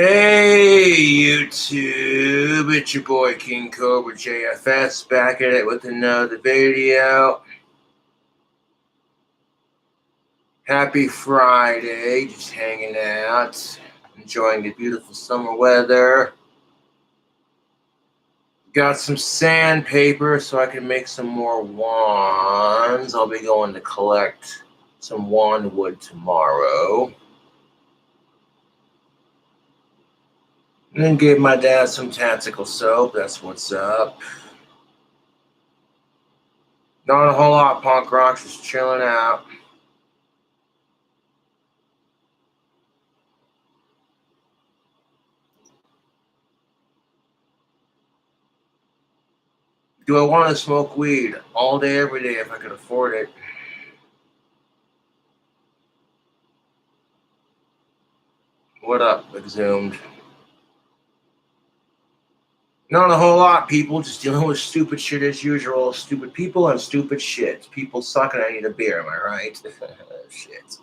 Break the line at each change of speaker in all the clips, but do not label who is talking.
Hey YouTube, it's your boy King Cobra JFS back at it with another video. Happy Friday, just hanging out, enjoying the beautiful summer weather. Got some sandpaper so I can make some more wands. I'll be going to collect some wand wood tomorrow. And then gave my dad some tactical soap. That's what's up. Not a whole lot, punk rock, just chilling out. Do I want to smoke weed all day, every day if I could afford it? What up, Exhumed? Not a whole lot, people. Just dealing with stupid shit as usual. Stupid people and stupid shit. People suck and I need a beer, am I right? Shit.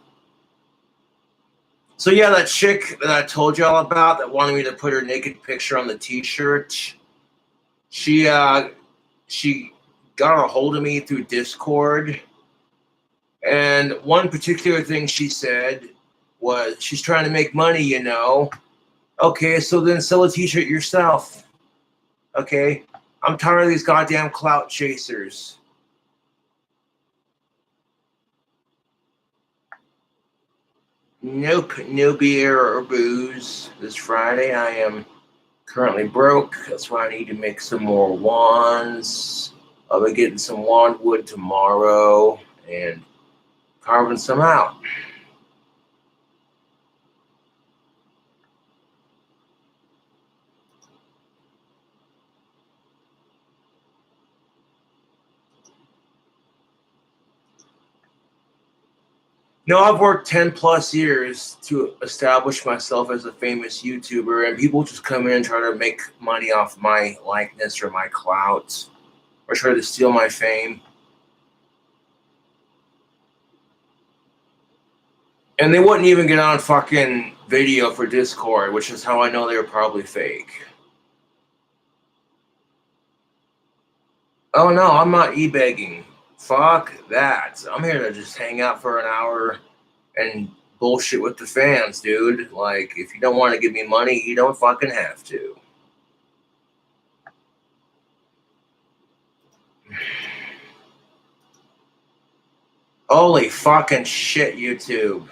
So yeah, that chick that I told y'all about that wanted me to put her naked picture on the t-shirt, she got a hold of me through Discord. And one particular thing she said was she's trying to make money, you know. Okay, so then sell a t-shirt yourself. Okay, I'm tired of these goddamn clout chasers. Nope, no beer or booze this Friday. I am currently broke. That's why I need to make some more wands. I'll be getting some wand wood tomorrow and carving some out. No, I've worked 10 plus years to establish myself as a famous YouTuber, and people just come in and try to make money off my likeness or my clout or try to steal my fame. And they wouldn't even get on fucking video for Discord, which is how I know they were probably fake. Oh no, I'm not e-begging. Fuck that. I'm here to just hang out for an hour and bullshit with the fans, dude. Like, if you don't want to give me money, you don't fucking have to. Holy fucking shit, YouTube.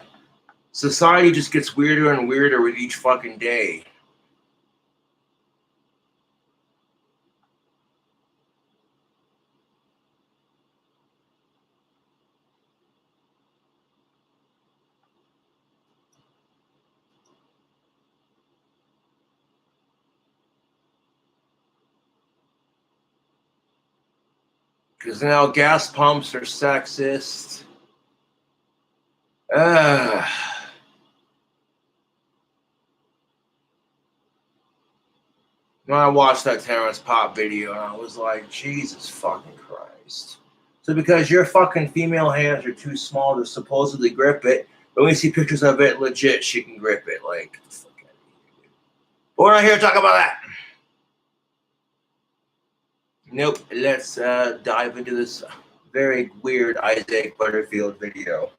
Society just gets weirder and weirder with each fucking day. Because now gas pumps are sexist. When I watched that Terrence Pop video, and I was like, Jesus fucking Christ. So because your fucking female hands are too small to supposedly grip it, but when we see pictures of it, legit, she can grip it. Like, but we're not here to talk about that. Nope, let's dive into this very weird Isaac Butterfield video.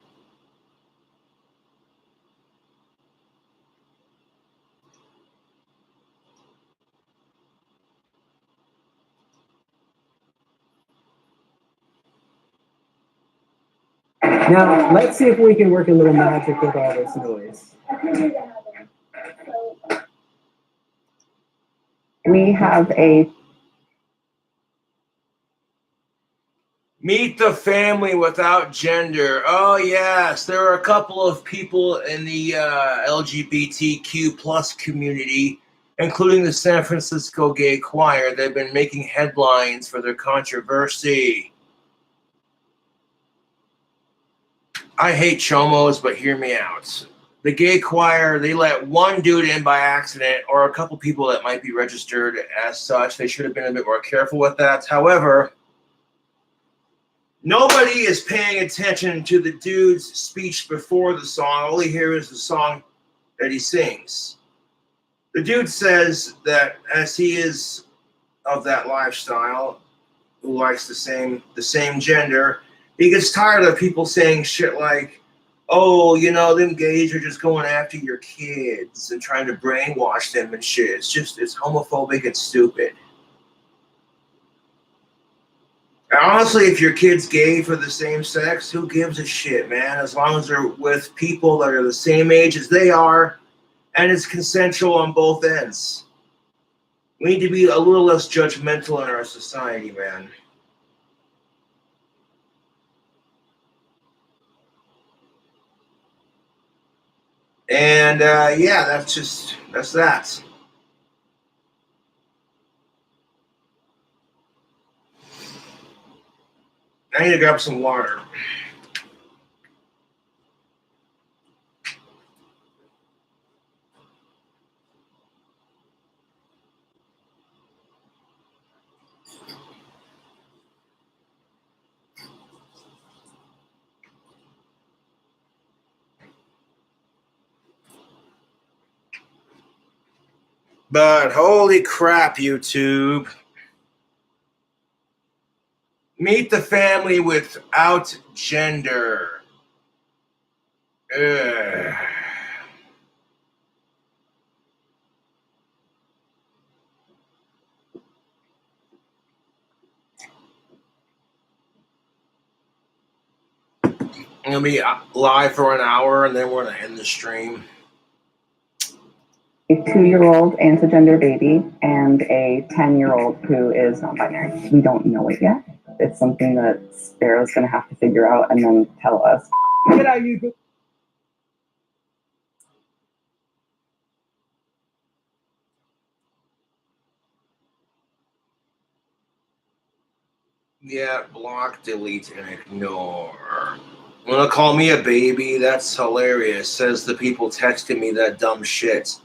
Now, let's see if we can work a little magic with all this noise.
We have a
Meet the family without gender. Oh, yes. There are a couple of people in the LGBTQ plus community, including the San Francisco Gay Choir, that have been making headlines for their controversy. I hate chomos, but hear me out. The Gay Choir, they let one dude in by accident, or a couple people that might be registered as such. They should have been a bit more careful with that. However, nobody is paying attention to the dude's speech before the song. All he hears is the song that he sings. The dude says that as he is of that lifestyle, who likes the same gender, he gets tired of people saying shit like, "Oh, you know, them gays are just going after your kids and trying to brainwash them and shit." It's homophobic and stupid. And honestly, if your kid's gay for the same sex, who gives a shit, man? As long as they're with people that are the same age as they are, and it's consensual on both ends. We need to be a little less judgmental in our society, man. And yeah, that's that. I need to grab some water. But holy crap, YouTube. Meet the family without gender. Ugh. I'm going to be live for an hour and then we're going to end the stream.
A 2-year-old anti-gender baby and a 10-year-old who is non-binary. We don't know it yet. It's something that Sparrow's going to have to figure out and then tell us.
G'day, you.
Yeah, block, delete, and ignore. Wanna call me a baby? That's hilarious, says the people texting me that dumb shit.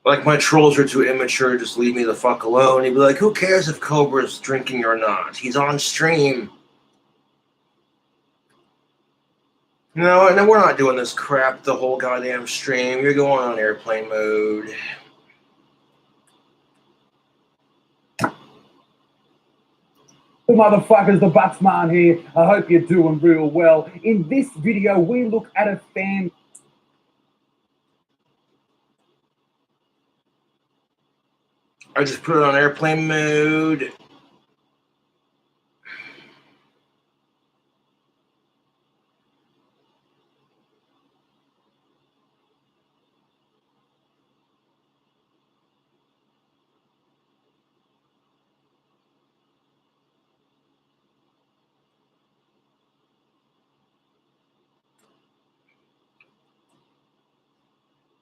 Like my trolls are too immature, just leave me the fuck alone. He'd be like, who cares if Cobra's drinking or not? He's on stream. No, and we're not doing this crap the whole goddamn stream. You're going on airplane mode.
Motherfuckers, the Bucksman here. I hope you're doing real well. In this video, we look at a fan.
I just put it on airplane mode.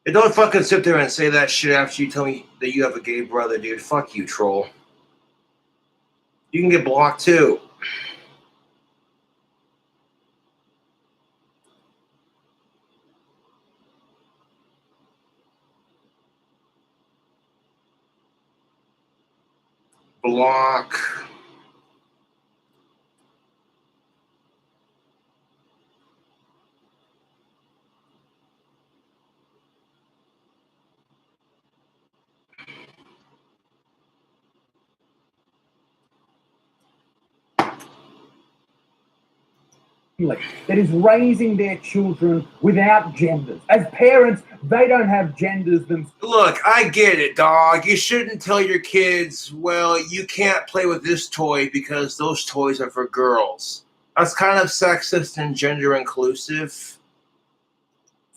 And don't fucking sit there and say that shit after you tell me that you have a gay brother, dude. Fuck you, troll. You can get blocked too. Block.
That is raising their children without genders. As parents, they don't have genders themselves.
Look, I get it, dog. You shouldn't tell your kids, well, you can't play with this toy because those toys are for girls. That's kind of sexist and gender inclusive.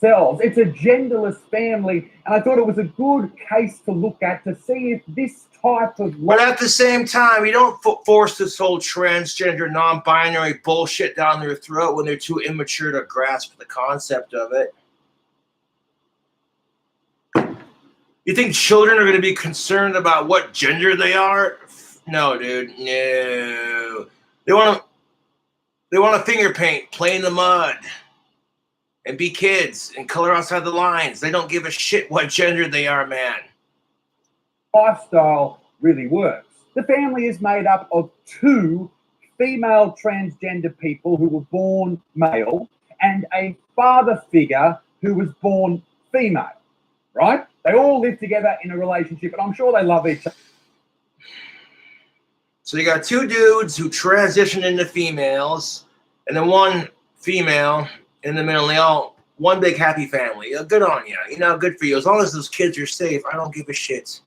It's a genderless family, and I thought it was a good case to look at to see if this type of...
But at the same time, you don't force this whole transgender, non-binary bullshit down their throat when they're too immature to grasp the concept of it. You think children are going to be concerned about what gender they are? No, dude. No. They want to finger paint, play in the mud, and be kids and color outside the lines. They don't give a shit what gender they are, man.
Lifestyle really works. The family is made up of 2 female transgender people who were born male and a father figure who was born female. right? They all live together in a relationship, and I'm sure they love each other.
So you got two dudes who transition into females, and then one female in the middle. They all one big happy family. Good on you. You know, good for you. As long as those kids are safe, I don't give a shit.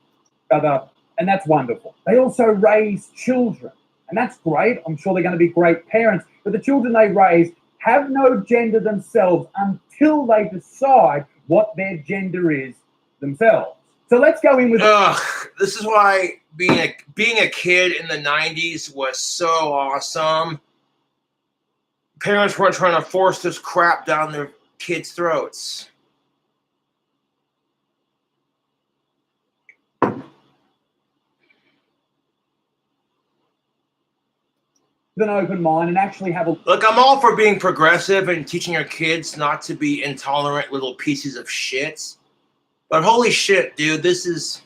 And that's wonderful. They also raise children, and that's great. I'm sure they're going to be great parents, but the children they raise have no gender themselves until they decide what their gender is themselves. So let's go in with...
This is why being a kid in the 90s was so awesome. Parents weren't trying to force this crap down their kids' throats.
An open mind and actually have a
look. I'm all for being progressive and teaching our kids not to be intolerant little pieces of shit. But holy shit, dude, this is...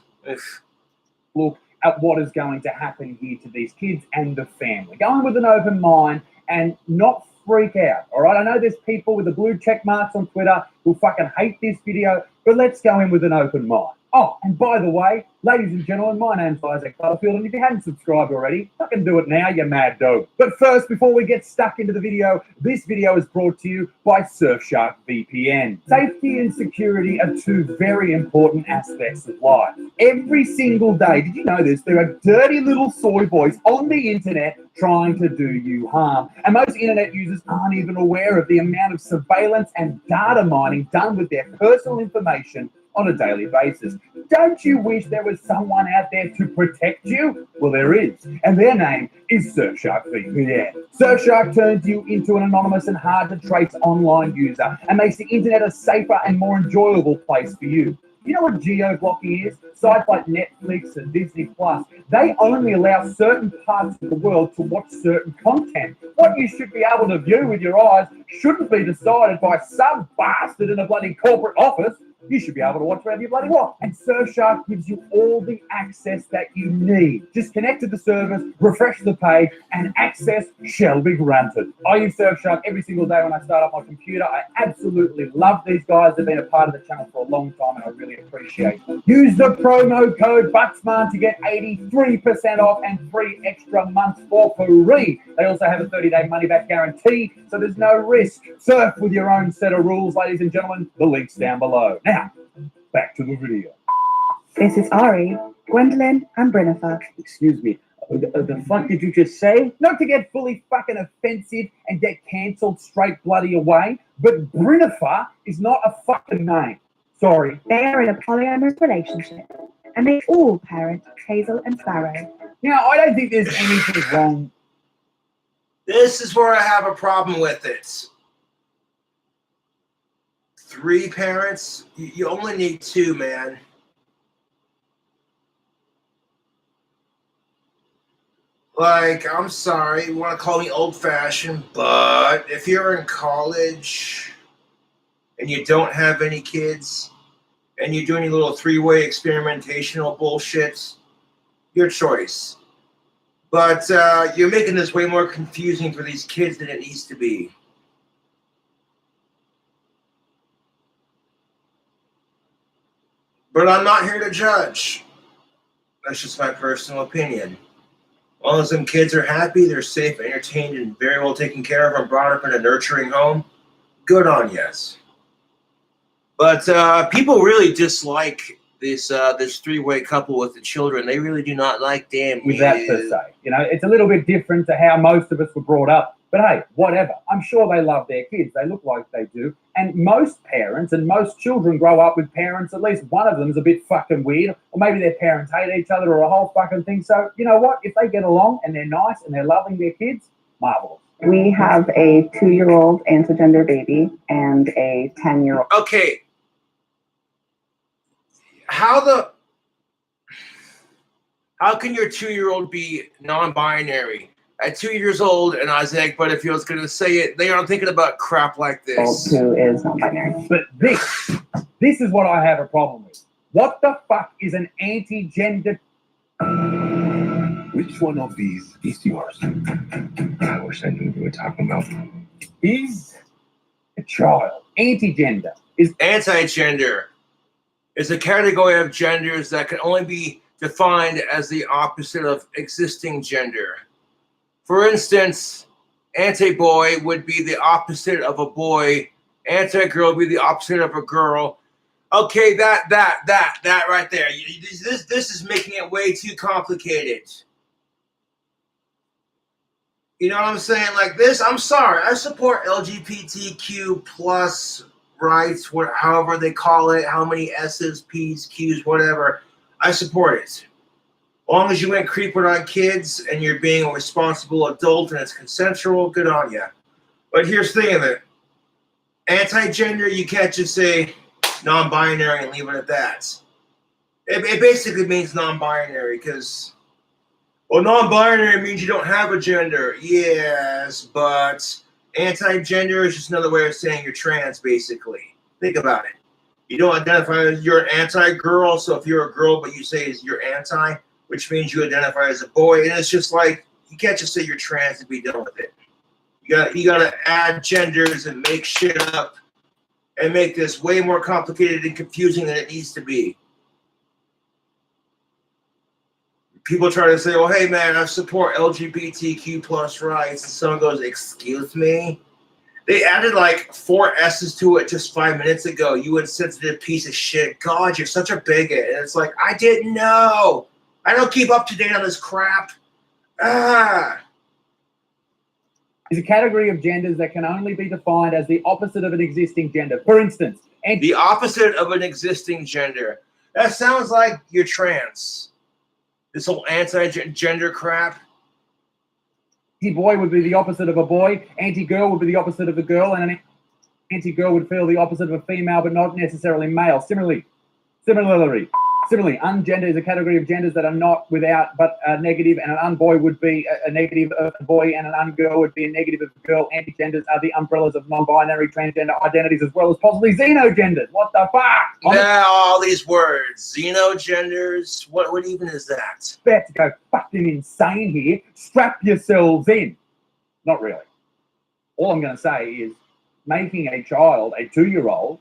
Look at what is going to happen here to these kids and the family. Going with an open mind and not freak out, all right? I know there's people with the blue check marks on Twitter who fucking hate this video, but let's go in with an open mind. Oh, and by the way, ladies and gentlemen, my name's Isaac Butterfield, and if you hadn't subscribed already, fucking do it now, you mad dog. But first, before we get stuck into the video, this video is brought to you by Surfshark VPN. Safety and security are two very important aspects of life. Every single day, did you know this? There are dirty little soy boys on the internet trying to do you harm. And most internet users aren't even aware of the amount of surveillance and data mining done with their personal information on a daily basis. Don't you wish there was someone out there to protect you? Well, there is, and their name is Surfshark VPN. Surfshark turns you into an anonymous and hard-to-trace online user and makes the internet a safer and more enjoyable place for you. You know what geo-blocking is? Sites like Netflix and Disney Plus, they only allow certain parts of the world to watch certain content. What you should be able to view with your eyes shouldn't be decided by some bastard in a bloody corporate office. You should be able to watch whatever you bloody want. And Surfshark gives you all the access that you need. Just connect to the service, refresh the page, and access shall be granted. I use Surfshark every single day when I start up my computer. I absolutely love these guys. They've been a part of the channel for a long time, and I really appreciate it. Use the promo code BUTSMAN to get 83% off and 3 extra months for free. They also have a 30-day money-back guarantee, so there's no risk. Surf with your own set of rules, ladies and gentlemen. The link's down below. Now, back to the video.
This is Ari, Gwendolyn, and Brinnifer.
Excuse me, the fuck did you just say? Not to get fully fucking offensive and get cancelled straight bloody away, but Brinnifer is not a fucking name. Sorry.
They are in a polyamorous relationship, and they all parent Hazel and Sparrow.
Now, I don't think there's anything wrong.
This is where I have a problem with it. 3 parents? You only need 2, man. Like, I'm sorry, you want to call me old-fashioned, but if you're in college and you don't have any kids and you're doing your little 3-way experimentational bullshit, your choice. But you're making this way more confusing for these kids than it needs to be. But I'm not here to judge. That's just my personal opinion. As long as them kids are happy, they're safe, entertained, and very well taken care of and brought up in a nurturing home, good on yes. But people really dislike this 3-way couple with the children. They really do not like them.
With that per se. You know, it's a little bit different to how most of us were brought up. But hey, whatever. I'm sure they love their kids. They look like they do. And most parents and most children grow up with parents, at least one of them's a bit fucking weird. Or maybe their parents hate each other or a whole fucking thing. So, you know what? If they get along and they're nice and they're loving their kids, marvelous.
We have a 2-year-old intergender baby and a 10-year-old.
Okay. How can your 2-year-old be non-binary? At 2 years old, and Isaac Butterfield's going to say it, they aren't thinking about crap like this.
Who is non-binary.
But this is what I have a problem with. What the fuck is an anti-gender?
Which one of these is yours? I wish I knew what you were talking about.
Is a child. Anti-gender is
anti-gender. is a category of genders that can only be defined as the opposite of existing gender. For instance, anti-boy would be the opposite of a boy. Anti-girl would be the opposite of a girl. Okay, that right there. This is making it way too complicated. You know what I'm saying? Like this, I'm sorry. I support LGBTQ plus rights, however they call it, how many S's, P's, Q's, whatever. I support it. As long as you ain't creeping on kids and you're being a responsible adult and it's consensual, good on you. But here's the thing of it. Anti-gender, you can't just say non-binary and leave it at that. It basically means non-binary because... Well, non-binary means you don't have a gender. Yes, but anti-gender is just another way of saying you're trans, basically. Think about it. You don't identify as you're an anti-girl, so if you're a girl but you say you're anti, which means you identify as a boy, and it's just like, you can't just say you're trans and be done with it. You gotta add genders and make shit up and make this way more complicated and confusing than it needs to be. People try to say, "Oh, hey man, I support LGBTQ plus rights," and someone goes, "Excuse me?" They added like 4 S's to it just 5 minutes ago. You insensitive piece of shit. God, you're such a bigot. And it's like, I didn't know. I don't keep up to date on this crap.
Is a category of genders that can only be defined as the opposite of an existing gender. For instance,
the opposite of an existing gender. That sounds like you're trans. This whole anti-gender crap.
Anti-boy would be the opposite of a boy. Anti-girl would be the opposite of a girl. And an anti-girl would feel the opposite of a female, but not necessarily male. Similarly, ungender is a category of genders that are not without but negative, and an unboy would be a negative of a boy, and an ungirl would be a negative of a girl. Anti-genders are the umbrellas of non-binary, transgender identities, as well as possibly xenogenders. What the fuck?
Yeah, all these words. Xenogenders. What even is that?
About to go fucking insane here. Strap yourselves in. Not really. All I'm going to say is making a child, a 2-year-old,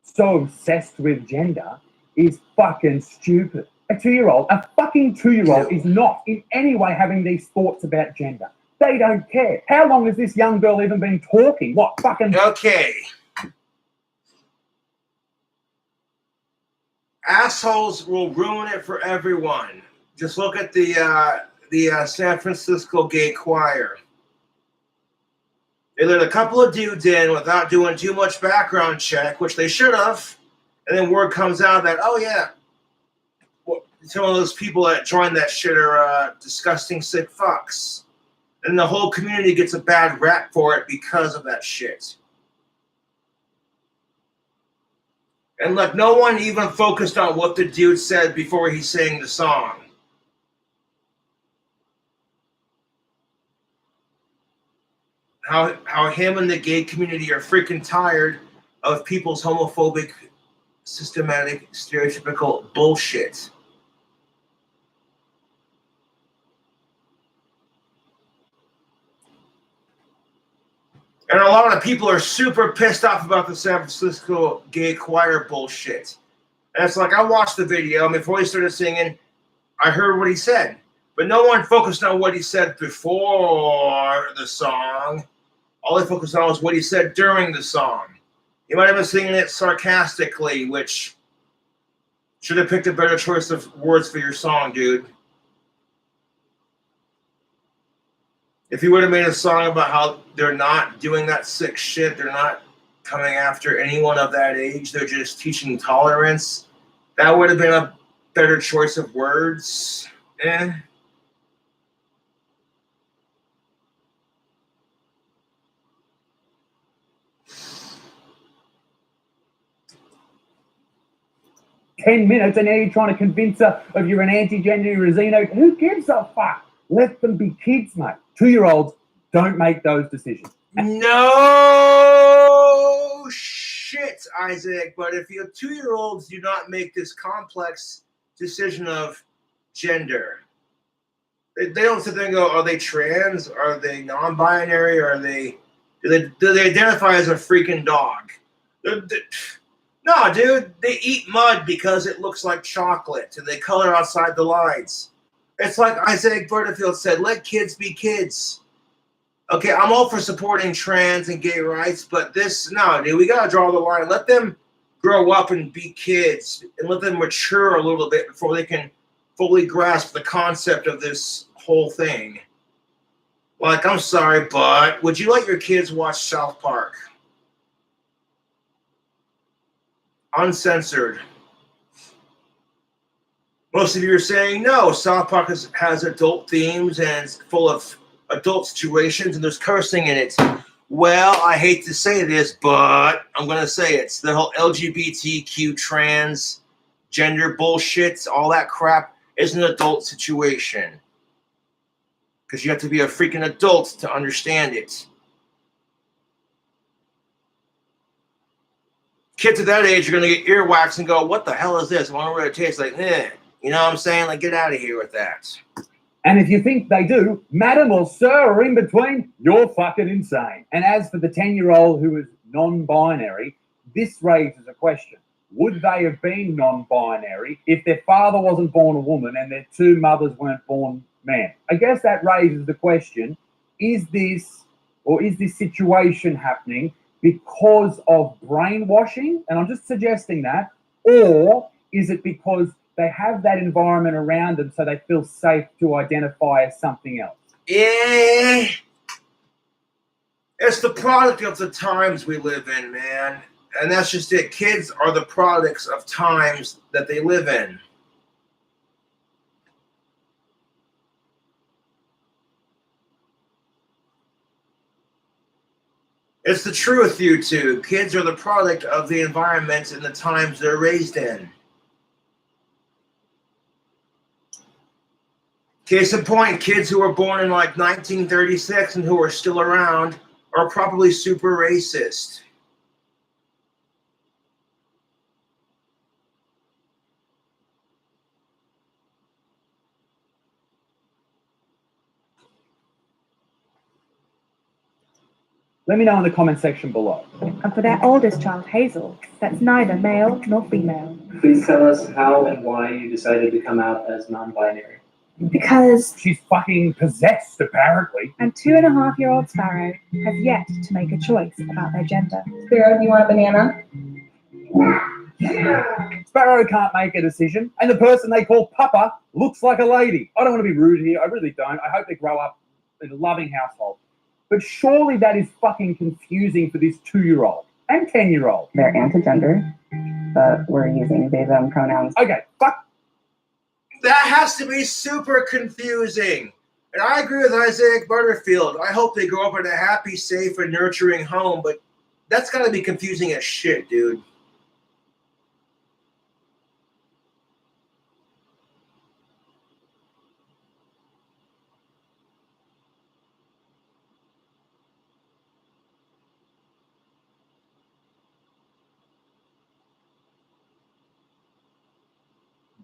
so obsessed with gender is fucking stupid. A fucking 2-year-old is not in any way having these thoughts about gender. They don't care. How long has this young girl even been talking? What fucking...
Okay. Assholes will ruin it for everyone. Just look at the San Francisco gay choir. They let a couple of dudes in without doing too much background check, which they should have. And then word comes out that, oh yeah, some of those people that joined that shit are disgusting sick fucks. And the whole community gets a bad rap for it because of that shit. And like, no one even focused on what the dude said before he sang the song. How him and the gay community are freaking tired of people's homophobic, systematic, stereotypical bullshit. And a lot of people are super pissed off about the San Francisco gay choir bullshit. And it's like, I watched the video, and before he started singing, I heard what he said. But no one focused on what he said before the song. All they focused on was what he said during the song. He might have been singing it sarcastically, which should have picked a better choice of words for your song, dude. If you would have made a song about how they're not doing that sick shit, they're not coming after anyone of that age, they're just teaching tolerance, that would have been a better choice of words. Eh.
"10 minutes, and now you're trying to convince her of you're an anti-gender, you're a xeno." Who gives a fuck? Let them be kids, mate. 2-year-olds don't make those decisions.
No shit, Isaac. But if you 2-year-olds do not make this complex decision of gender, they don't sit there and go, are they trans? Are they non-binary? Do they identify as a freaking dog? No, dude, they eat mud because it looks like chocolate, and they color outside the lines. It's like Isaac Butterfield said, let kids be kids. Okay, I'm all for supporting trans and gay rights, but no, dude, we gotta draw the line. Let them grow up and be kids, and let them mature a little bit before they can fully grasp the concept of this whole thing. Like, I'm sorry, but would you let your kids watch South Park? Uncensored. Most of you are saying no. South Park has adult themes and it's full of adult situations and there's cursing in it. Well, I hate to say this, but I'm going to say it. It's the whole LGBTQ trans gender bullshit, all that crap is an adult situation. Because you have to be a freaking adult to understand it. Kids at that age are going to get earwax and go, what the hell is this? I wonder what it tastes like. You know what I'm saying? Like, get out of here with that.
And if you think they do, madam or sir or in between, you're fucking insane. And as for the 10-year-old who is non-binary, this raises a question. Would they have been non-binary if their father wasn't born a woman and their two mothers weren't born men? I guess that raises the question, is this situation happening because of brainwashing? And I'm just suggesting that. Or is it because they have that environment around them so they feel safe to identify as something else?
Yeah. It's the product of the times we live in, man. And that's just it. Kids are the products of times that they live in. It's the truth, you two. Kids are the product of the environment and the times they're raised in. Case in point, kids who were born in like 1936 and who are still around are probably super racist.
Let me know in the comment section below.
And for their oldest child, Hazel, that's neither male nor female.
Please tell us how and why you decided to come out as non-binary.
Because
She's fucking possessed, apparently.
and 2.5-year-old Sparrow have yet to make a choice about their gender.
Sparrow, do you want a banana?
Sparrow can't make a decision, and the person they call Papa looks like a lady. I don't want to be rude here. I really don't. I hope they grow up in a loving household. But surely that is fucking confusing for this 2-year-old and 10-year-old.
They're anti-gender, but we're using they, them pronouns.
Okay, fuck.
That has to be super confusing. And I agree with Isaac Butterfield. I hope they grow up in a happy, safe, and nurturing home, but that's got to be confusing as shit, dude.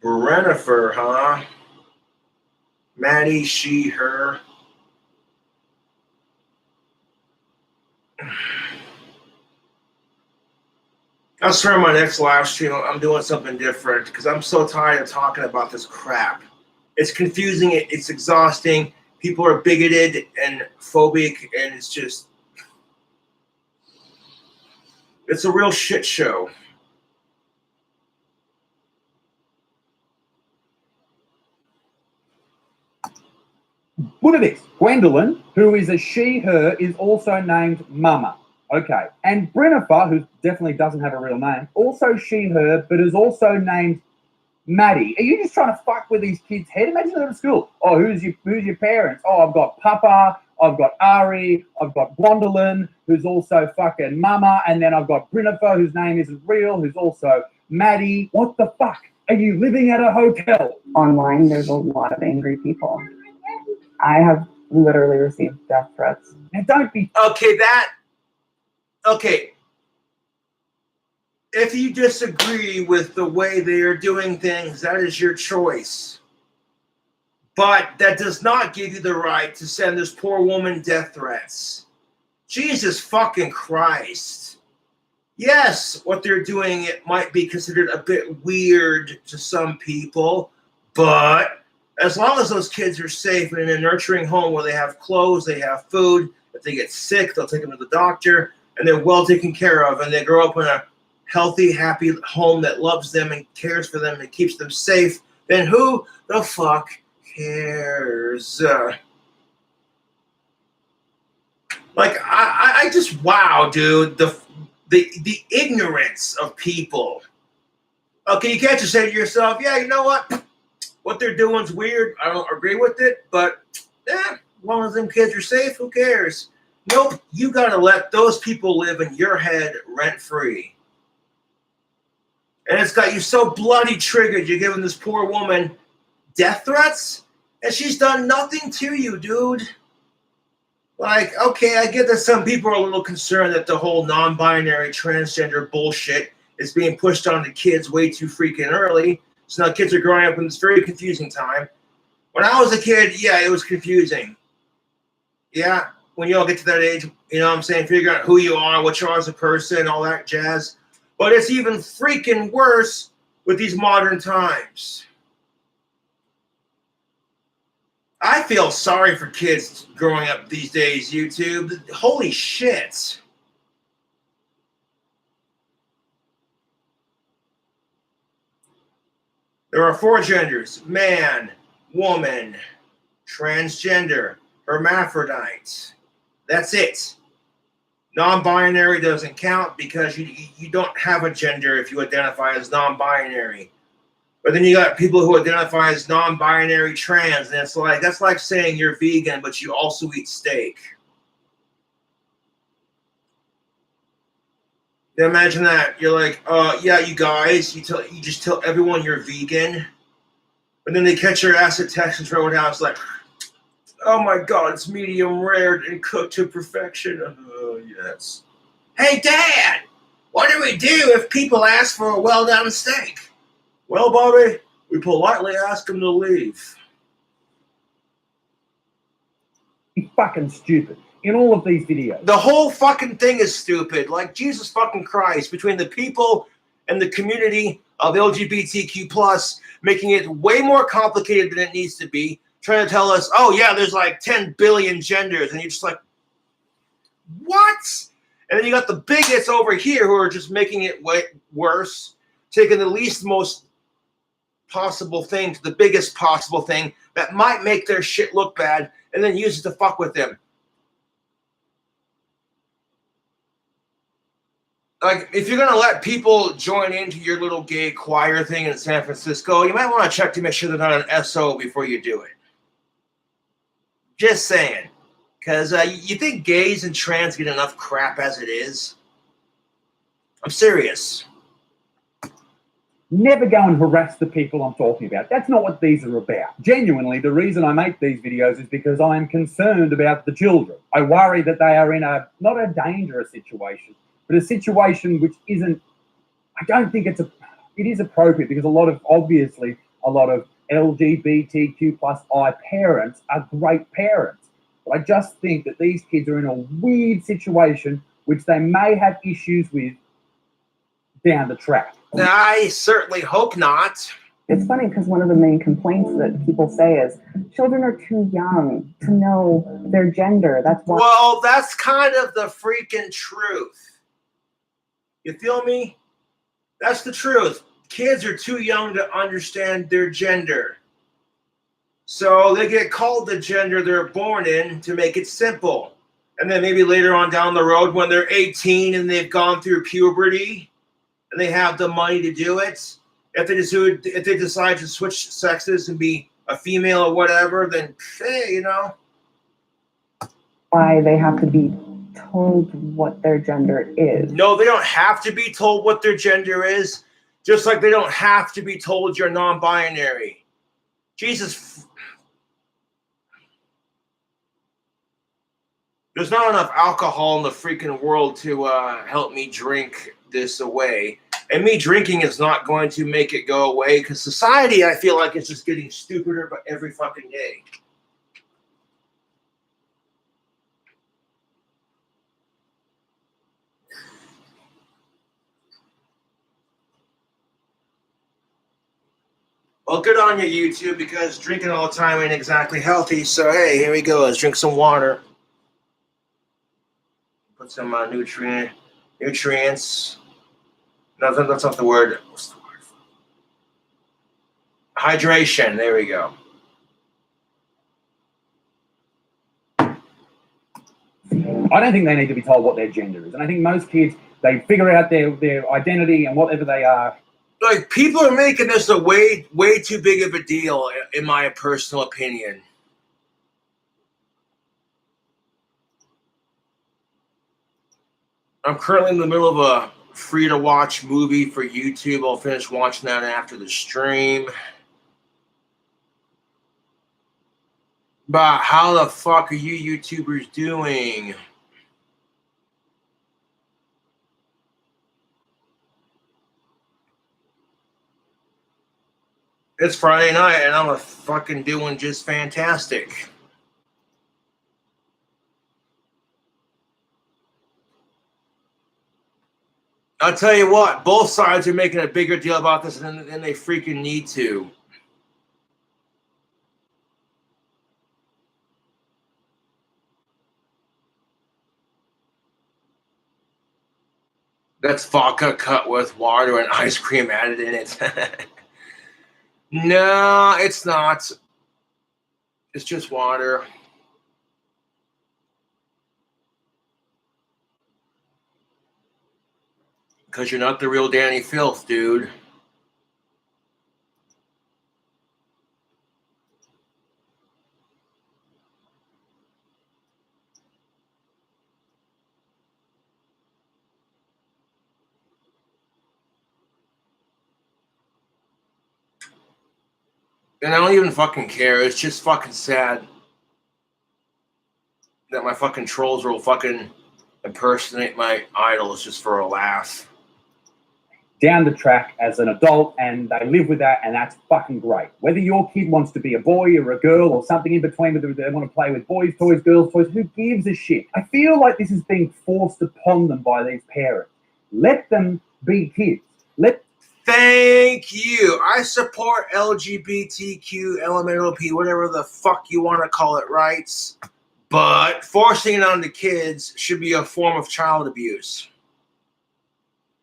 Brennifer, huh? Maddie, she, her. I swear my next live stream, I'm doing something different because I'm so tired of talking about this crap. It's confusing, it's exhausting. People are bigoted and phobic, and it's a real shit show.
Look at this. Gwendolyn, who is a she, her, is also named Mama. Okay. And Brennifer, who definitely doesn't have a real name, also she, her, but is also named Maddie. Are you just trying to fuck with these kids' head? Imagine they're at school. Oh, who's your parents? Oh, I've got Papa, I've got Ari, I've got Gwendolyn, who's also fucking Mama, and then I've got Brennifer, whose name isn't real, who's also Maddie. What the fuck? Are you living at a hotel?
Online, there's a lot of angry people. I have literally received death threats.
Now, don't be...
Okay. If you disagree with the way they are doing things, that is your choice. But that does not give you the right to send this poor woman death threats. Jesus fucking Christ. Yes, what they're doing, it might be considered a bit weird to some people, but as long as those kids are safe and in a nurturing home where they have clothes, they have food, if they get sick, they'll take them to the doctor, and they're well taken care of, and they grow up in a healthy, happy home that loves them and cares for them and keeps them safe, then who the fuck cares? I just, wow, dude, the ignorance of people. Okay, you can't just say to yourself, yeah, you know what they're doing is weird. I don't agree with it, but as long as them kids are safe, who cares? Nope, you gotta let those people live in your head rent free. And it's got you so bloody triggered. You're giving this poor woman death threats, and she's done nothing to you, dude. Like, okay, I get that some people are a little concerned that the whole non-binary transgender bullshit is being pushed on the kids way too freaking early. So now kids are growing up in this very confusing time. When I was a kid, yeah, it was confusing. Yeah, when you all get to that age, you know what I'm saying, figure out who you are, what you are as a person, all that jazz. But it's even freaking worse with these modern times. I feel sorry for kids growing up these days, YouTube. Holy shit. There are 4 genders: man, woman, transgender, hermaphrodite. That's it. Non-binary doesn't count because you don't have a gender if you identify as non-binary. But then you got people who identify as non-binary trans, and it's like, that's like saying you're vegan, but you also eat steak. Now imagine that. You're like, yeah, you guys, you just tell everyone you're vegan, but then they catch your ass at Texas Roadhouse like, oh my God, it's medium rare and cooked to perfection. Oh, yes. Hey, Dad, what do we do if people ask for a well-done steak? Well, Bobby, we politely ask them to leave.
It's fucking stupid. In all of these videos.
The whole fucking thing is stupid. Like, Jesus fucking Christ, between the people and the community of LGBTQ+, making it way more complicated than it needs to be, trying to tell us, oh, yeah, there's like 10 billion genders. And you're just like, what? And then you got the bigots over here who are just making it way worse, taking the least most possible thing to the biggest possible thing that might make their shit look bad, and then use it to fuck with them. Like, if you're going to let people join into your little gay choir thing in San Francisco, you might want to check to make sure they're not an SO before you do it. Just saying. Because you think gays and trans get enough crap as it is? I'm serious.
Never go and harass the people I'm talking about. That's not what these are about. Genuinely, the reason I make these videos is because I am concerned about the children. I worry that they are in not a dangerous situation, but a situation which isn't, I don't think it is appropriate, because obviously a lot of LGBTQ+I parents are great parents. But I just think that these kids are in a weird situation which they may have issues with down the track.
I certainly hope not.
It's funny because one of the main complaints that people say is children are too young to know their gender. That's why.
Well, that's kind of the freaking truth. You feel me? That's the truth. Kids are too young to understand their gender. So they get called the gender they're born in to make it simple. And then maybe later on down the road when they're 18 and they've gone through puberty and they have the money to do it, if they decide to switch sexes and be a female or whatever, then hey, you know.
Why they have to be told what their gender is.
No, they don't have to be told what their gender is, just like they don't have to be told you're non-binary. Jesus. There's not enough alcohol in the freaking world to help me drink this away. And me drinking is not going to make it go away, because society, I feel like, is just getting stupider every fucking day. Well, good on you, YouTube, because drinking all the time ain't exactly healthy. So, hey, here we go. Let's drink some water. Put some nutrients. No, that's not the word. What's the word? Hydration. There we go.
I don't think they need to be told what their gender is. And I think most kids, they figure out their identity and whatever they are.
Like, people are making this a way too big of a deal, in my personal opinion. I'm currently in the middle of a free-to-watch movie for YouTube. I'll finish watching that after the stream. But how the fuck are you YouTubers doing? It's Friday night, and I'm fucking doing just fantastic. I'll tell you what, both sides are making a bigger deal about this than they freaking need to. That's vodka cut with water and ice cream added in it. No, it's not. It's just water. Because you're not the real Danny Filth, dude. And I don't even fucking care. It's just fucking sad that my fucking trolls will fucking impersonate my idols just for a laugh.
Down the track as an adult, and they live with that, and that's fucking great. Whether your kid wants to be a boy or a girl or something in between, whether they want to play with boys' toys, girls' toys, who gives a shit? I feel like this is being forced upon them by these parents. Let them be kids.
Thank you. I support LGBTQ, LMNOP, whatever the fuck you want to call it, rights. But forcing it on the kids should be a form of child abuse.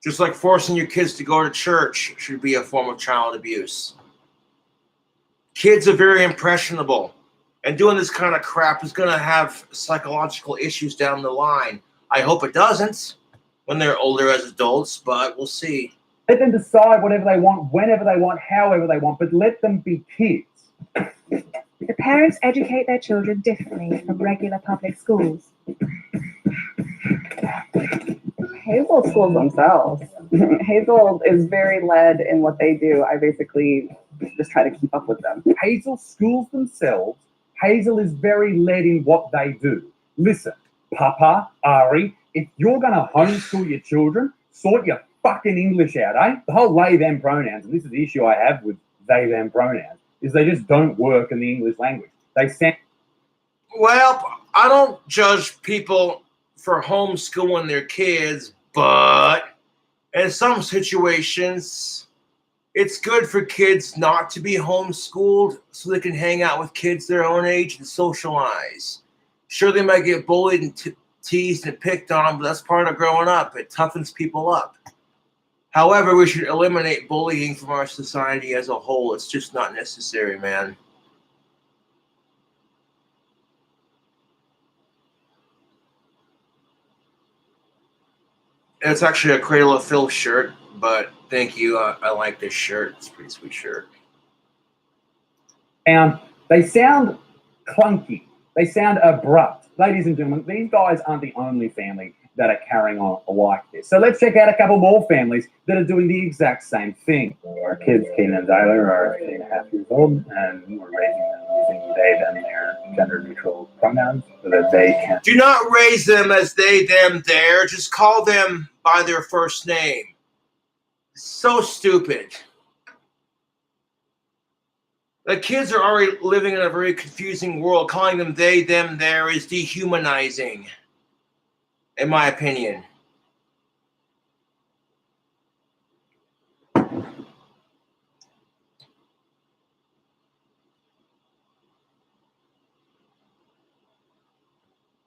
Just like forcing your kids to go to church should be a form of child abuse. Kids are very impressionable. And doing this kind of crap is going to have psychological issues down the line. I hope it doesn't when they're older as adults, but we'll see.
Let them decide whatever they want, whenever they want, however they want, but let them be kids.
The parents educate their children differently from regular public schools.
Hazel schools themselves. Hazel is very led in what they do. I basically just try to keep up with them.
Hazel schools themselves. Hazel is very led in what they do. Listen, Papa, Ari, if you're going to homeschool your children, sort your fucking English out, eh? The whole they-them pronouns, and this is the issue I have with they-them pronouns, is they just don't work in the English language.
Well, I don't judge people for homeschooling their kids, but in some situations, it's good for kids not to be homeschooled so they can hang out with kids their own age and socialize. Sure, they might get bullied and teased and picked on, but that's part of growing up. It toughens people up. However, we should eliminate bullying from our society as a whole. It's just not necessary, man. It's actually a Cradle of Filth shirt, but thank you. I like this shirt. It's a pretty sweet shirt.
And they sound clunky. They sound abrupt. Ladies and gentlemen, these guys aren't the only family that are carrying on like this. So let's check out a couple more families that are doing the exact same thing.
Our kids, Kaden and Tyler, are 3.5 years old, and we're raising them using they, them, their gender-neutral pronouns so that they can...
Do not raise them as they, them, their. Just call them by their first name. So stupid. The kids are already living in a very confusing world. Calling them they, them, their is dehumanizing, in my opinion.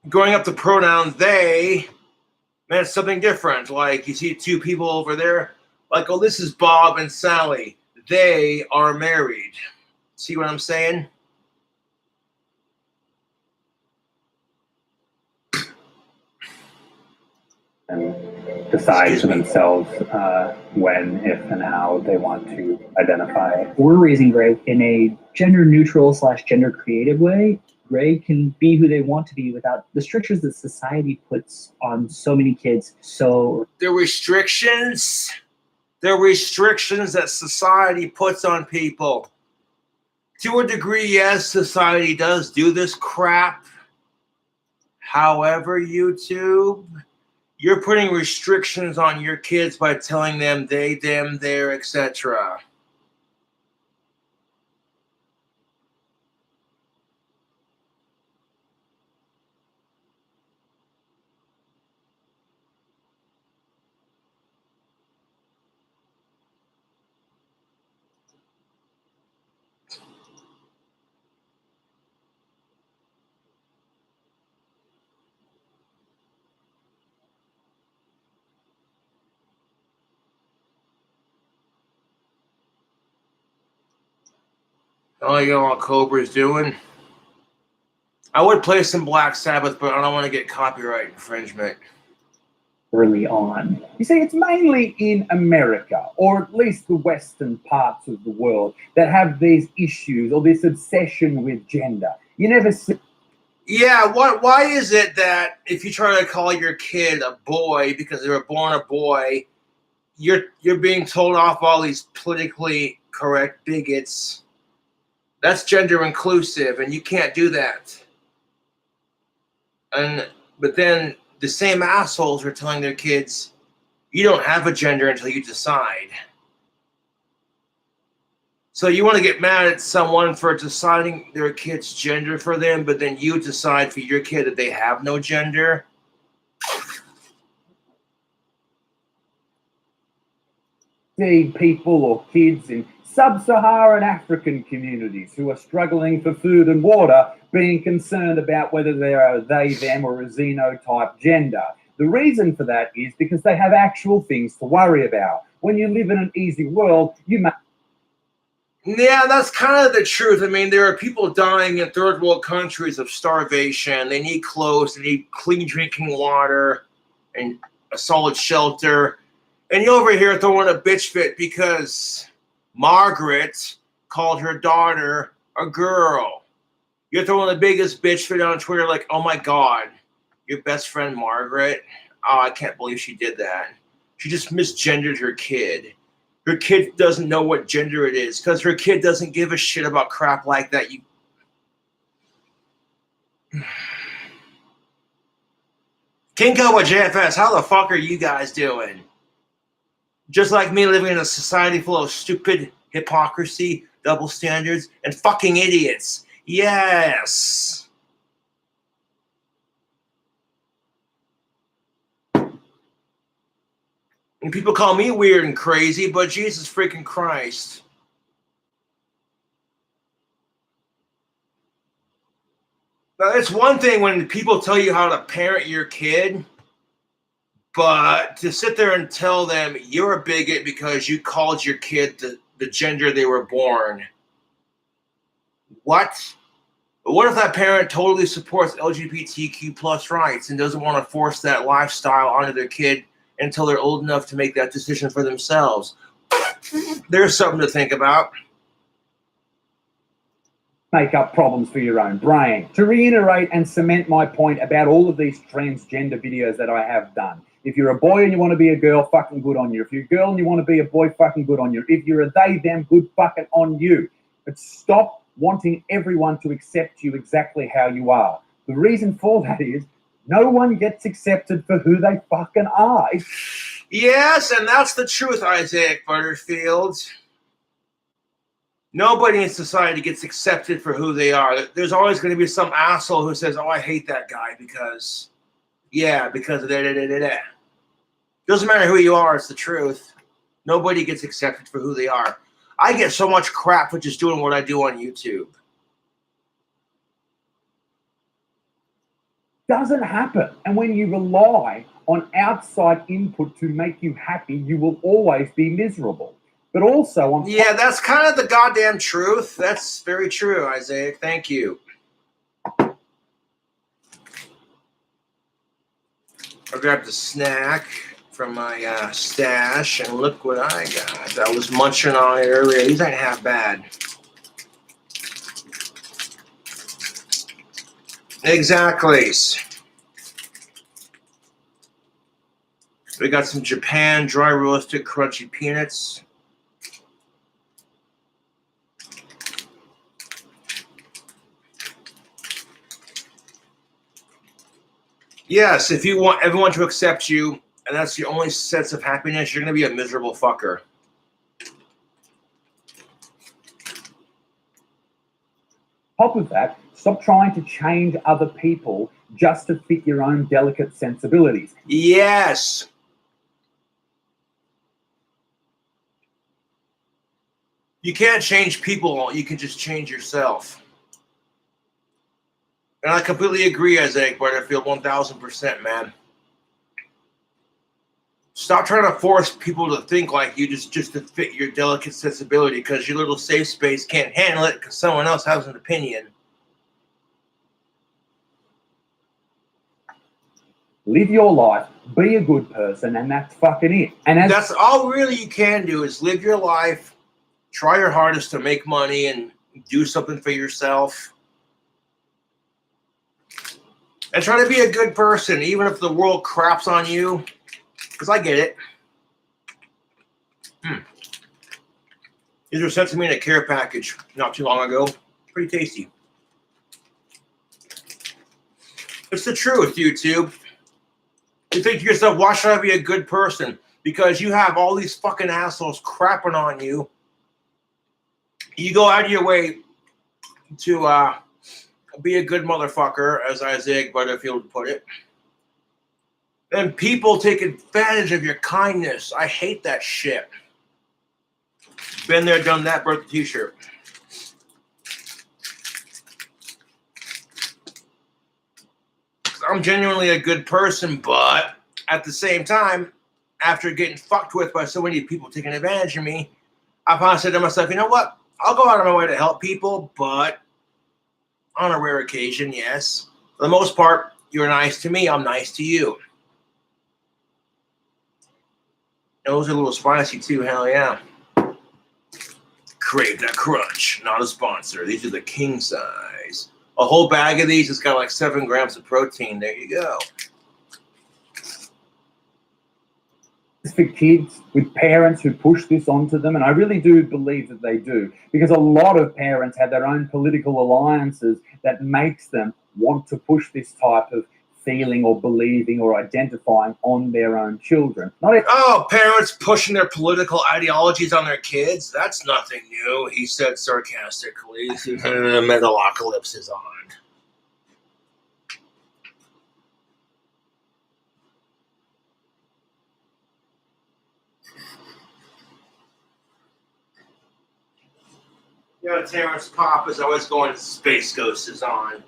growing up the pronoun they meant something different. Like you see two people over there, like, oh, this is Bob and Sally. They are married. See what I'm saying?
And decide for themselves when, if, and how they want to identify.
We're raising Greg in a gender neutral / gender creative way. Greg can be who they want to be without the strictures that society puts on so many kids. So
the restrictions that society puts on people. To a degree, yes, society does do this crap. However, YouTube, you're putting restrictions on your kids by telling them they, them, their, etc. Oh, you know what Cobra's doing? I would play some Black Sabbath, but I don't want to get copyright infringement.
early on. You see, it's mainly in America, or at least the western parts of the world, that have these issues or this obsession with gender. You never see.
Yeah, why is it that if you try to call your kid a boy because they were born a boy, you're being told off all these politically correct bigots? That's gender inclusive, and you can't do that. But then the same assholes are telling their kids, you don't have a gender until you decide. So you want to get mad at someone for deciding their kid's gender for them, but then you decide for your kid that they have no gender?
See people or kids in sub-Saharan African communities who are struggling for food and water being concerned about whether they are they, them, or a xenotype gender. The reason for that is because they have actual things to worry about. When you live in an easy world, you may.
Yeah, that's kind of the truth. I mean, there are people dying in third world countries of starvation. They need clothes, they need clean drinking water, and a solid shelter. And you're over here throwing a bitch fit because Margaret called her daughter a girl. You're throwing the biggest bitch fit on Twitter like, oh my God, your best friend Margaret? Oh, I can't believe she did that. She just misgendered her kid. Her kid doesn't know what gender it is because her kid doesn't give a shit about crap like that. King Cobra JFS, how the fuck are you guys doing? Just like me, living in a society full of stupid hypocrisy, double standards, and fucking idiots. Yes. And people call me weird and crazy, but Jesus freaking Christ. Now, it's one thing when people tell you how to parent your kid, but to sit there and tell them you're a bigot because you called your kid the gender they were born. What? But what if that parent totally supports LGBTQ plus rights and doesn't want to force that lifestyle onto their kid until they're old enough to make that decision for themselves? There's something to think about.
Make up problems for your own brain. To reiterate and cement my point about all of these transgender videos that I have done. If you're a boy and you want to be a girl, fucking good on you. If you're a girl and you want to be a boy, fucking good on you. If you're a they, them, good fucking on you. But stop wanting everyone to accept you exactly how you are. The reason for that is no one gets accepted for who they fucking are.
Yes, and that's the truth, Isaac Butterfield. Nobody in society gets accepted for who they are. There's always going to be some asshole who says, oh, I hate that guy because of that. Doesn't matter who you are, it's the truth. Nobody gets accepted for who they are. I get so much crap for just doing what I do on YouTube.
doesn't happen. And when you rely on outside input to make you happy, you will always be miserable. But also on
Yeah, that's kind of the goddamn truth. That's very true, Isaiah. Thank you. I grabbed a snack from my stash, and look what I got. I was munching on it earlier. These ain't half bad. Exactly. We got some Japan dry roasted crunchy peanuts. Yes, if you want everyone to accept you, and that's your only sense of happiness, you're going to be a miserable fucker.
top of that, stop trying to change other people just to fit your own delicate sensibilities.
Yes. You can't change people, you can just change yourself. And I completely agree, Isaac Butterfield, 1000%, man. Stop trying to force people to think like you just to fit your delicate sensibility, because your little safe space can't handle it because someone else has an opinion.
Live your life, be a good person, and that's fucking it. And
that's all really you can do, is live your life, try your hardest to make money and do something for yourself. And try to be a good person, even if the world craps on you, because I get it. These were sent to me in a care package not too long ago. Pretty tasty. It's the truth, YouTube. You think to yourself, why should I be a good person? Because you have all these fucking assholes crapping on you. You go out of your way to be a good motherfucker, as Isaiah Butterfield put it. And people take advantage of your kindness. I hate that shit. Been there, done that, birthday t-shirt. I'm genuinely a good person, but at the same time, after getting fucked with by so many people taking advantage of me, I finally said to myself, you know what? I'll go out of my way to help people, but on a rare occasion, yes. For the most part, you're nice to me, I'm nice to you. Those are a little spicy too, hell yeah. Crave that crunch, not a sponsor. These are the king size. A whole bag of these has got like 7 grams of protein. There you go.
For kids with parents who push this onto them, and I really do believe that they do, because a lot of parents have their own political alliances that makes them want to push this type of feeling or believing or identifying on their own children.
Parents pushing their political ideologies on their kids? That's nothing new, he said sarcastically. The metalocalypse is on. Terrence Pop is always going to Space Ghost is on.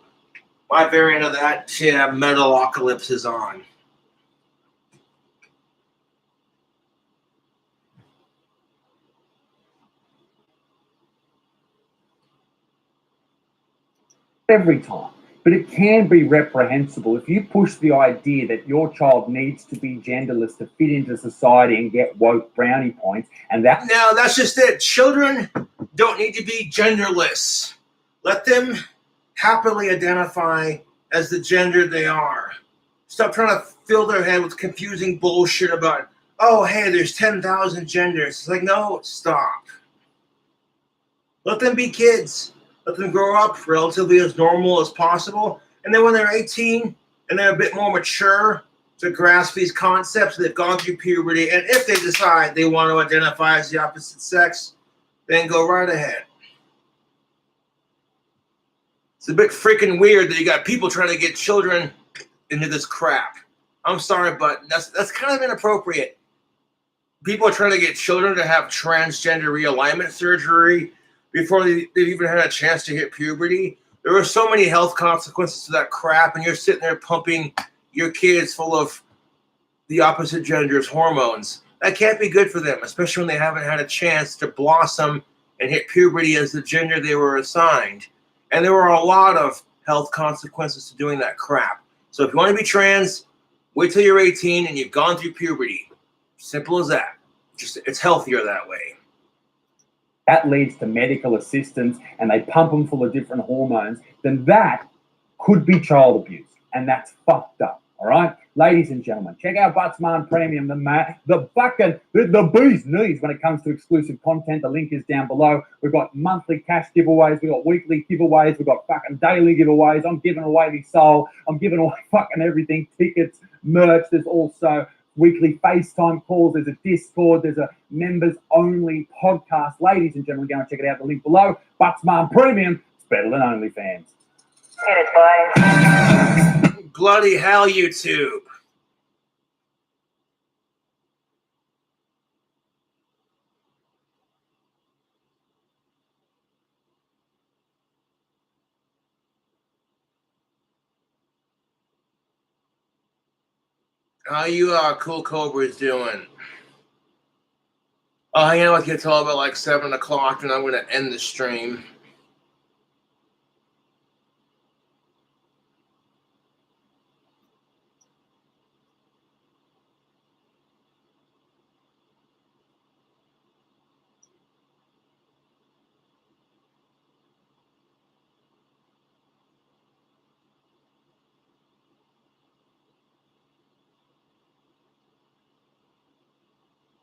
My variant of that, yeah, Metalocalypse is on.
Every time. But it can be reprehensible if you push the idea that your child needs to be genderless to fit into society and get woke brownie points, and that...
No, that's just it. Children don't need to be genderless. Let them happily identify as the gender they are. Stop trying to fill their head with confusing bullshit about, oh, hey, there's 10,000 genders. It's like, no, stop. Let them be kids. Let them grow up relatively as normal as possible. And then when they're 18 and they're a bit more mature to grasp these concepts, they've gone through puberty, and if they decide they want to identify as the opposite sex, then go right ahead. It's a bit freaking weird that you got people trying to get children into this crap. I'm sorry, but that's kind of inappropriate. People are trying to get children to have transgender realignment surgery before they've even had a chance to hit puberty. There are so many health consequences to that crap, and you're sitting there pumping your kids full of the opposite gender's hormones. That can't be good for them, especially when they haven't had a chance to blossom and hit puberty as the gender they were assigned. And there were a lot of health consequences to doing that crap. So if you want to be trans, wait till you're 18 and you've gone through puberty. Simple as that. Just it's healthier that way.
That leads to medical assistance and they pump them full of different hormones, then that could be child abuse. And that's fucked up. All right, ladies and gentlemen, check out Bucksman Premium, the bee's knees when it comes to exclusive content. The link is down below. We've got monthly cash giveaways, we've got weekly giveaways, we've got fucking daily giveaways. I'm giving away my soul. I'm giving away fucking everything, tickets, merch. There's also weekly FaceTime calls. There's a Discord. There's a members only podcast. Ladies and gentlemen, go and check it out. The link below. Bucksman Premium. It's better than OnlyFans.
Hit it, boys.
Bloody hell, YouTube. How you cool cobras doing? I'll hang out with you until about like 7 o'clock, and I'm going to end the stream.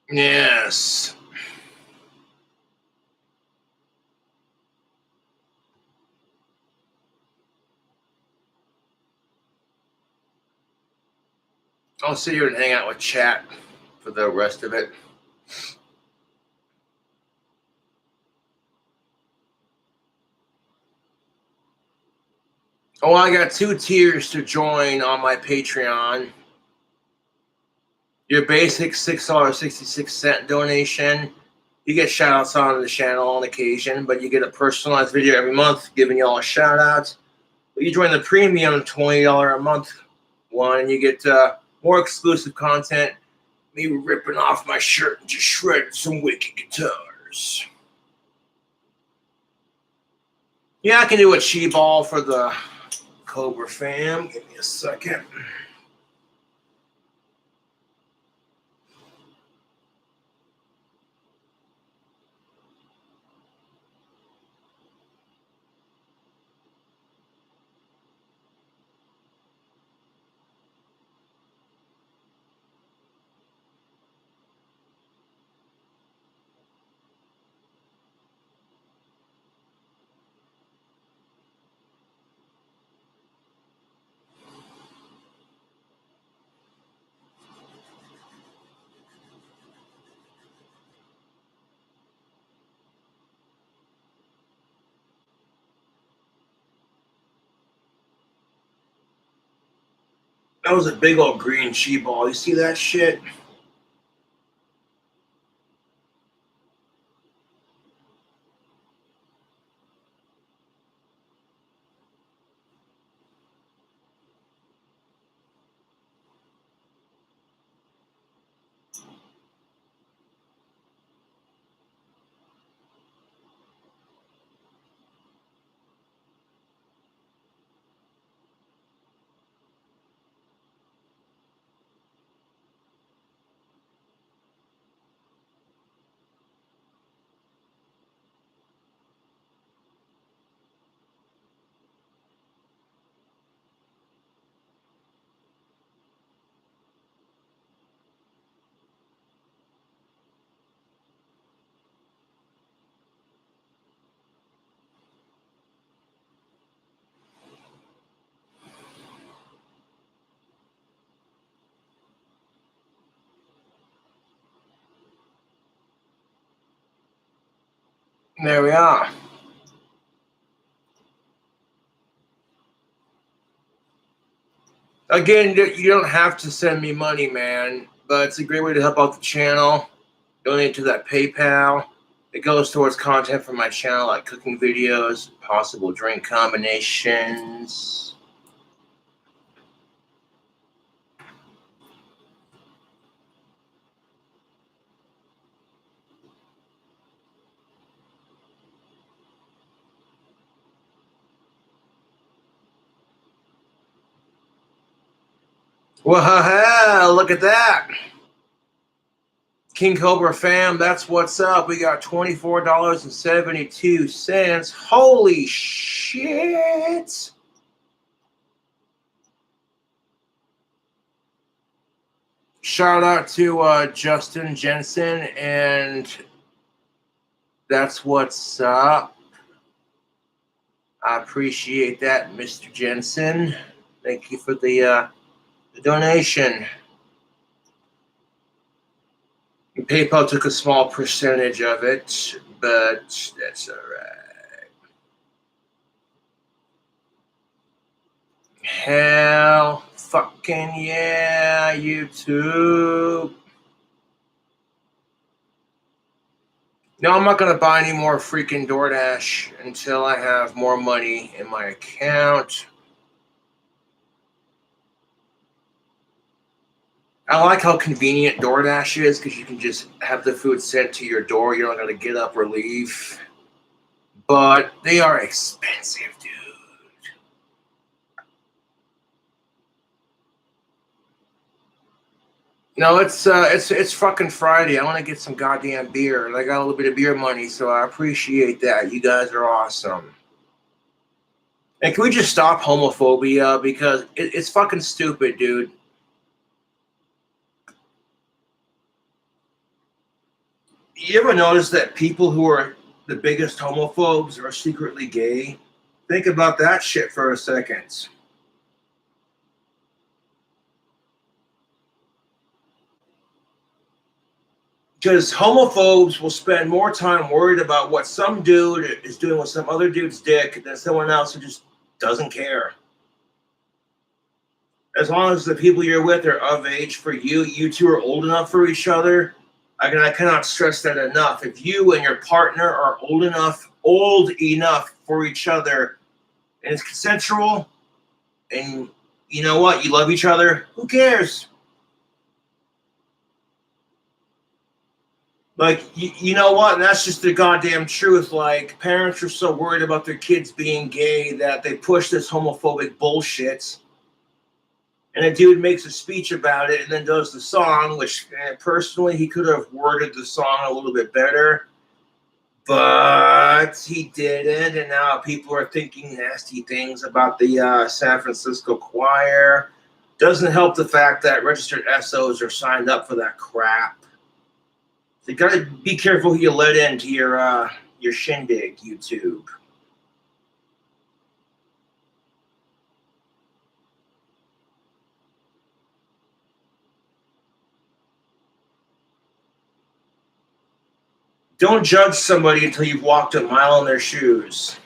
Yes. I'll sit here and hang out with chat for the rest of it. Oh, I got 2 tiers to join on my Patreon. Your basic $6.66 donation, you get shout outs on the channel on occasion, but you get a personalized video every month giving you all a shout out. But you join the premium $20 a month one, and you get more exclusive content, me ripping off my shirt and just shredding some wicked guitars. Yeah, I can do a chi ball for the Cobra fam. Give me a second. That was a big old green chi ball. You see that shit? There we are. Again, you don't have to send me money, man, but it's a great way to help out the channel. Donate to that PayPal. It goes towards content for my channel, like cooking videos, possible drink combinations. Well, look at that. King Cobra fam, that's what's up. We got $24.72. Holy shit. Shout out to Justin Jensen, and that's what's up. I appreciate that, Mr. Jensen. Thank you for the donation. PayPal took a small percentage of it, but that's all right. Hell fucking yeah, YouTube. No, I'm not going to buy any more freaking DoorDash until I have more money in my account. I like how convenient DoorDash is because you can just have the food sent to your door. You're not going to get up or leave. But they are expensive, dude. No, it's fucking Friday. I want to get some goddamn beer. And I got a little bit of beer money, so I appreciate that. You guys are awesome. And can we just stop homophobia? Because it's fucking stupid, dude. You ever notice that people who are the biggest homophobes are secretly gay? Think about that shit for a second. Because homophobes will spend more time worried about what some dude is doing with some other dude's dick than someone else who just doesn't care. As long as the people you're with are of age for you, you two are old enough for each other. I cannot stress that enough. If you and your partner are old enough for each other, and it's consensual, and you know what, you love each other, who cares? Like, you know what, and that's just the goddamn truth. Like, parents are so worried about their kids being gay that they push this homophobic bullshit. And a dude makes a speech about it and then does the song, which personally he could have worded the song a little bit better. But he didn't, and now people are thinking nasty things about the San Francisco choir. Doesn't help the fact that registered SOs are signed up for that crap. So you gotta be careful who you let into your shindig, YouTube. Don't judge somebody until you've walked a mile in their shoes.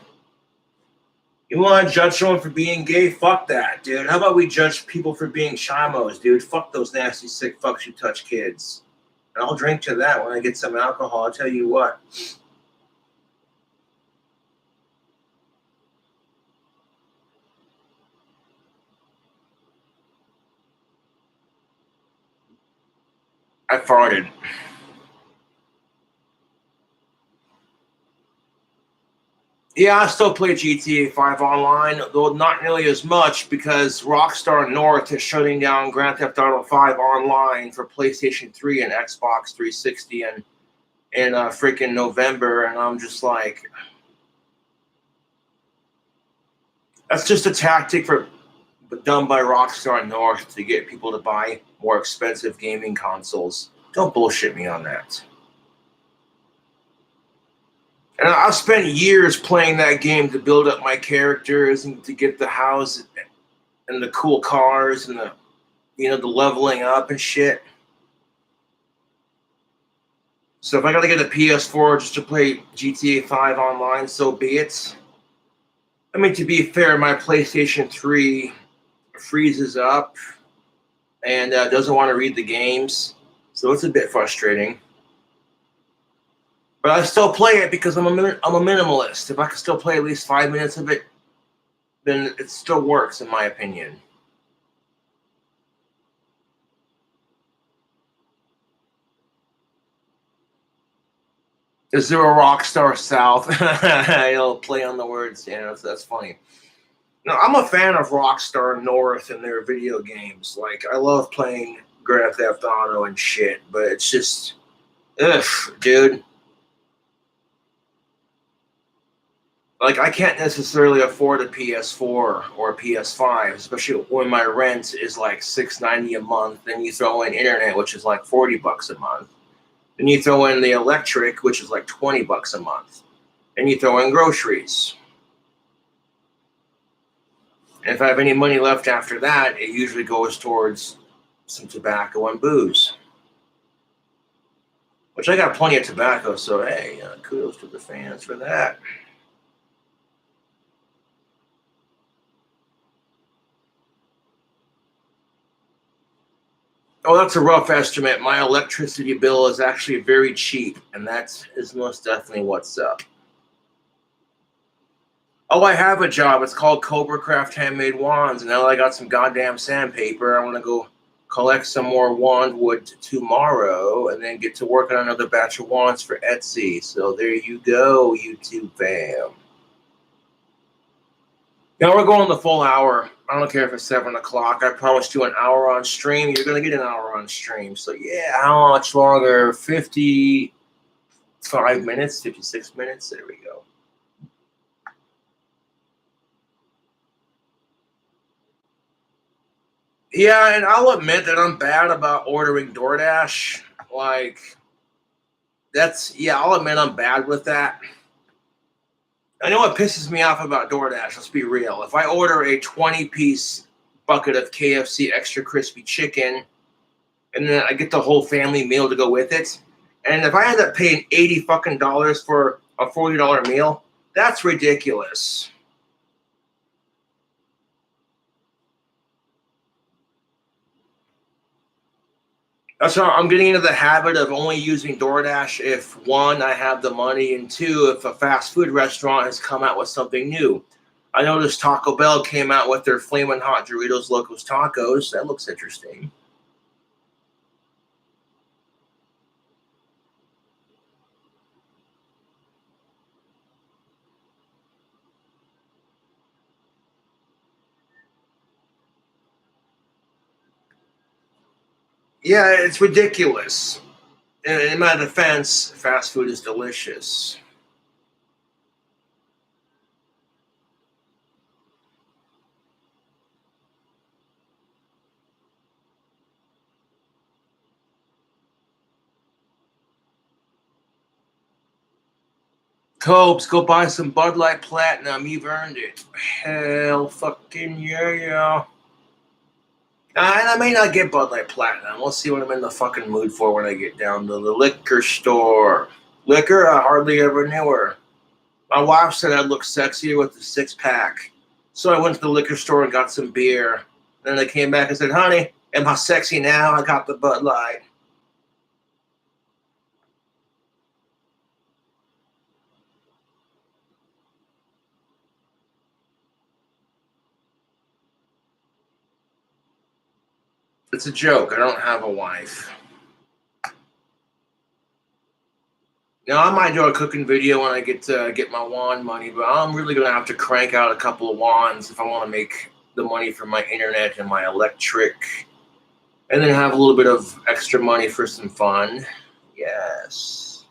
You want to judge someone for being gay? Fuck that, dude. How about we judge people for being chimos, dude? Fuck those nasty, sick fucks who touch kids. And I'll drink to that when I get some alcohol. I'll tell you what. I farted. Yeah, I still play GTA 5 online, though not nearly as much because Rockstar North is shutting down Grand Theft Auto 5 online for PlayStation 3 and Xbox 360 in freaking November, and I'm just like, that's just a tactic done by Rockstar North to get people to buy more expensive gaming consoles. Don't bullshit me on that. And I spent years playing that game to build up my characters and to get the house and the cool cars and the leveling up and shit. So if I gotta get a PS4 just to play GTA 5 online, so be it. I mean, to be fair, my PlayStation 3 freezes up and doesn't want to read the games, so it's a bit frustrating. But I still play it because I'm a minimalist. If I can still play at least 5 minutes of it, then it still works, in my opinion. Is there a Rockstar South? You'll play on the words. Yeah, that's funny. No, I'm a fan of Rockstar North and their video games. Like, I love playing Grand Theft Auto and shit, but it's just, ugh, dude. Like, I can't necessarily afford a PS4 or a PS5, especially when my rent is like $6.90 a month. Then you throw in internet, which is like $40 a month. Then you throw in the electric, which is like $20 a month. And you throw in groceries. And if I have any money left after that, it usually goes towards some tobacco and booze. Which I got plenty of tobacco, so hey, kudos to the fans for that. Oh, that's a rough estimate. My electricity bill is actually very cheap, and that is most definitely what's up. Oh, I have a job. It's called Cobra Craft Handmade Wands, and now that I got some goddamn sandpaper, I want to go collect some more wand wood tomorrow, and then get to work on another batch of wands for Etsy. So there you go, YouTube fam. Now we're going the full hour. I don't care if it's 7 o'clock. I promised you an hour on stream. You're going to get an hour on stream. So yeah, how much longer? 55 minutes, 56 minutes. There we go. Yeah, and I'll admit that I'm bad about ordering DoorDash. Like, I'll admit I'm bad with that. I know what pisses me off about DoorDash, let's be real. If I order a 20-piece bucket of KFC extra crispy chicken, and then I get the whole family meal to go with it, and if I end up paying $80 fucking for a $40 meal, that's ridiculous. That's why I'm getting into the habit of only using DoorDash if, one, I have the money, and two, if a fast food restaurant has come out with something new. I noticed Taco Bell came out with their Flamin' Hot Doritos Locos Tacos. That looks interesting. Yeah, it's ridiculous. In my defense, fast food is delicious. Cobes, go buy some Bud Light Platinum. You've earned it. Hell fucking yeah. And I may not get Bud Light Platinum. We'll see what I'm in the fucking mood for when I get down to the liquor store. Liquor, I hardly ever knew her. My wife said I'd look sexier with the 6-pack. So I went to the liquor store and got some beer. Then I came back and said, honey, am I sexy now? I got the Bud Light. It's a joke. I don't have a wife. Now, I might do a cooking video when I get my wand money, but I'm really going to have to crank out a couple of wands if I want to make the money for my internet and my electric, and then have a little bit of extra money for some fun. Yes.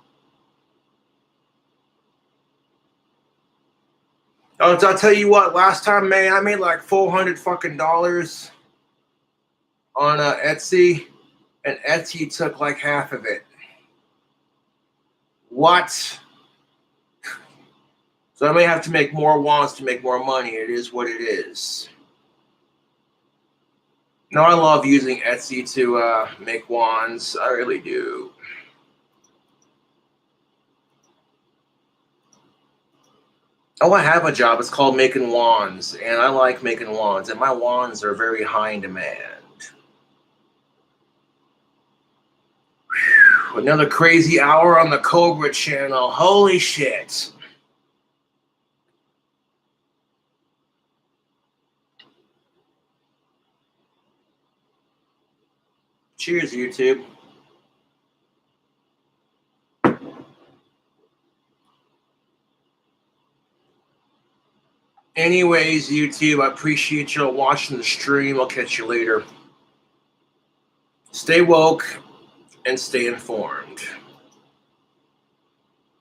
Oh, I'll tell you what, last time, man, I made like $400 fucking dollars on Etsy, and Etsy took like half of it. What? So I may have to make more wands to make more money. It is what it is. No, I love using Etsy to make wands. I really do. Oh, I have a job. It's called making wands, and I like making wands, and my wands are very high in demand. Whew. Another crazy hour on the Cobra channel. Holy shit. Cheers, YouTube. Anyways, YouTube, I appreciate you all watching the stream. I'll catch you later. Stay woke and stay informed.